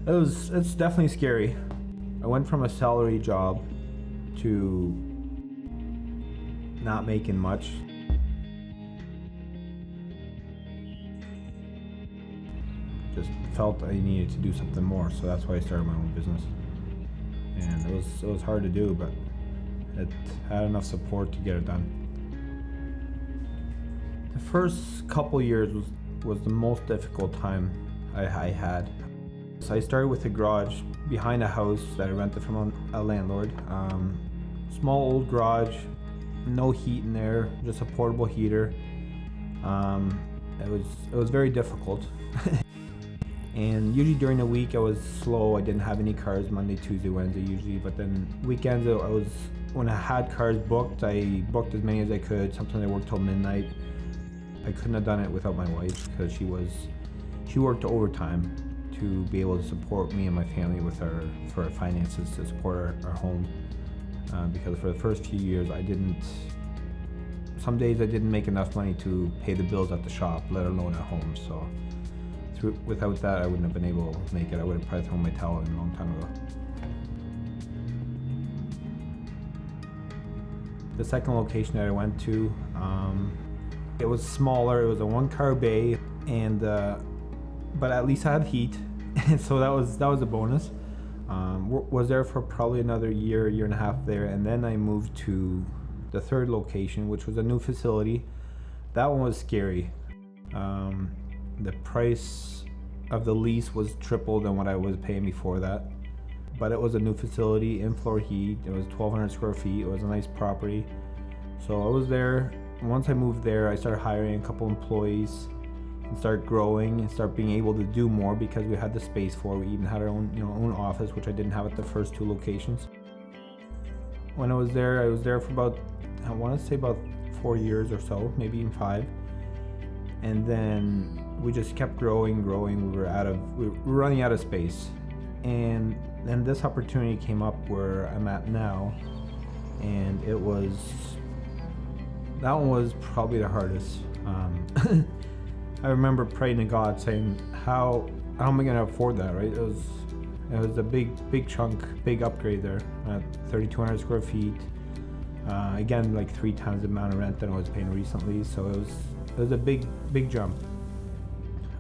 It's definitely scary. I went from a salary job to not making much. Just felt I needed to do something more, so that's why I started my own business. And it was hard to do, but it had enough support to get it done. The first couple years was the most difficult time I had. So I started with a garage behind a house that I rented from a landlord. Small old garage, no heat in there, just a portable heater. It was very difficult. And usually during the week I was slow. I didn't have any cars Monday, Tuesday, Wednesday usually, but then weekends when I had cars booked, I booked as many as I could. Sometimes I worked till midnight. I couldn't have done it without my wife because she worked overtime to be able to support me and my family for our finances, to support our home. Because for the first few years some days I didn't make enough money to pay the bills at the shop, let alone at home. So without that, I wouldn't have been able to make it. I would have probably thrown my towel in a long time ago. The second location that I went to, it was smaller. It was a one-car bay, and but at least I had heat, and so that was a bonus. Was there for probably another year and a half there, and then I moved to the third location, which was a new facility. That one was scary. The price of the lease was triple than what I was paying before that. But it was a new facility, in-floor heat. It was 1,200 square feet. It was a nice property. So I was there. Once I moved there, I started hiring a couple employees and start growing and start being able to do more because we had the space for it. We even had our own office, which I didn't have at the first two locations. When I was there for about, I want to say about 4 years or so, maybe even 5. And then we just kept growing. We were running out of space. And then this opportunity came up where I'm at now, and that one was probably the hardest. I remember praying to God saying, how am I going to afford that, right? It was a big chunk, big upgrade there at 3,200 square feet. Again, like 3 times the amount of rent that I was paying recently. So it was a big jump.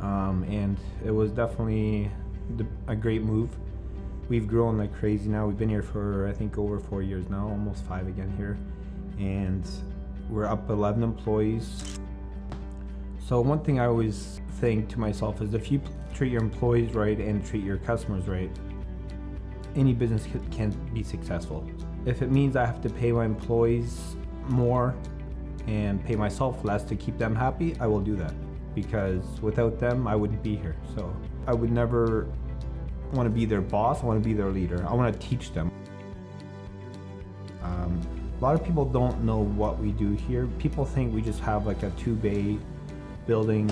And it was definitely a great move. We've grown like crazy now. We've been here for I think over 4 years now, almost 5 again here. And we're up 11 employees. So one thing I always think to myself is if you treat your employees right and treat your customers right, any business can be successful. If it means I have to pay my employees more and pay myself less to keep them happy, I will do that. Because without them, I wouldn't be here. So I would never want to be their boss. I want to be their leader. I want to teach them. A lot of people don't know what we do here. People think we just have like a 2-bay building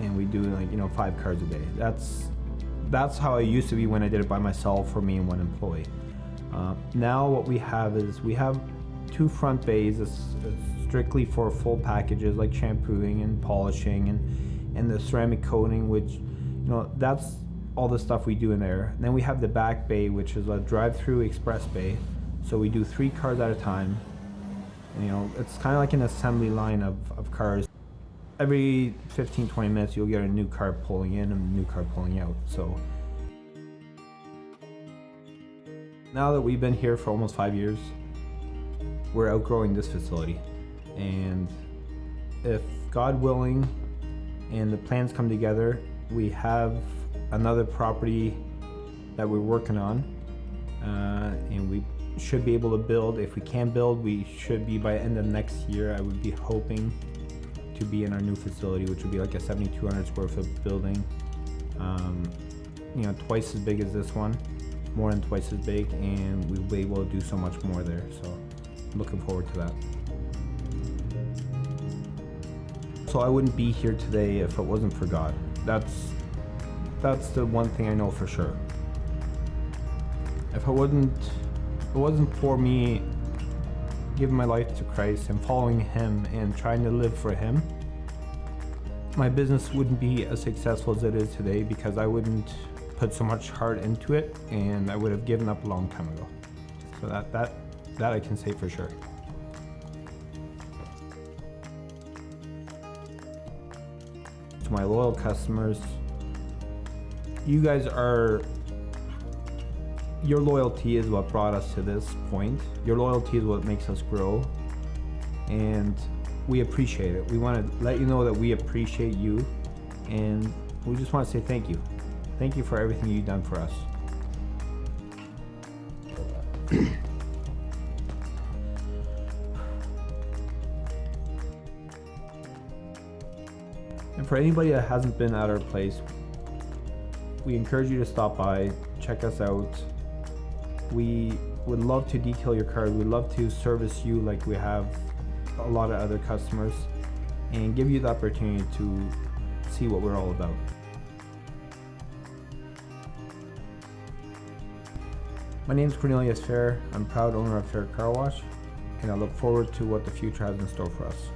and we do 5 cars a day. That's how I used to be when I did it by myself, for me and one employee. Now what we have is we have 2 front bays. It's strictly for full packages like shampooing and polishing and the ceramic coating, which that's all the stuff we do in there. And then we have the back bay, which is a drive-through express bay. So we do 3 cars at a time. And, it's kind of like an assembly line of cars. Every 15-20 minutes you'll get a new car pulling in and a new car pulling out. So now that we've been here for almost 5 years, we're outgrowing this facility. And if God willing and the plans come together, we have another property that we're working on, and we should be able to build. If we can build, we should be by end of next year. I would be hoping to be in our new facility, which would be like a 7,200 square foot building, twice as big as this one, more than twice as big, and we'll be able to do so much more there. So I'm looking forward to that. So I wouldn't be here today if it wasn't for God. That's the one thing I know for sure. If it wasn't for me giving my life to Christ and following Him and trying to live for Him, my business wouldn't be as successful as it is today, because I wouldn't put so much heart into it, and I would have given up a long time ago. So that I can say for sure. To my loyal customers, you guys are, your loyalty is what brought us to this point. Your loyalty is what makes us grow, and we appreciate it. We want to let you know that we appreciate you, and we just want to say thank you. Thank you for everything you've done for us. And for anybody that hasn't been at our place, we encourage you to stop by, check us out. We would love to detail your car. We'd love to service you like we have a lot of other customers, and give you the opportunity to see what we're all about. My name is Cornelius Fehr. I'm proud owner of Fehr Car Wash, and I look forward to what the future has in store for us.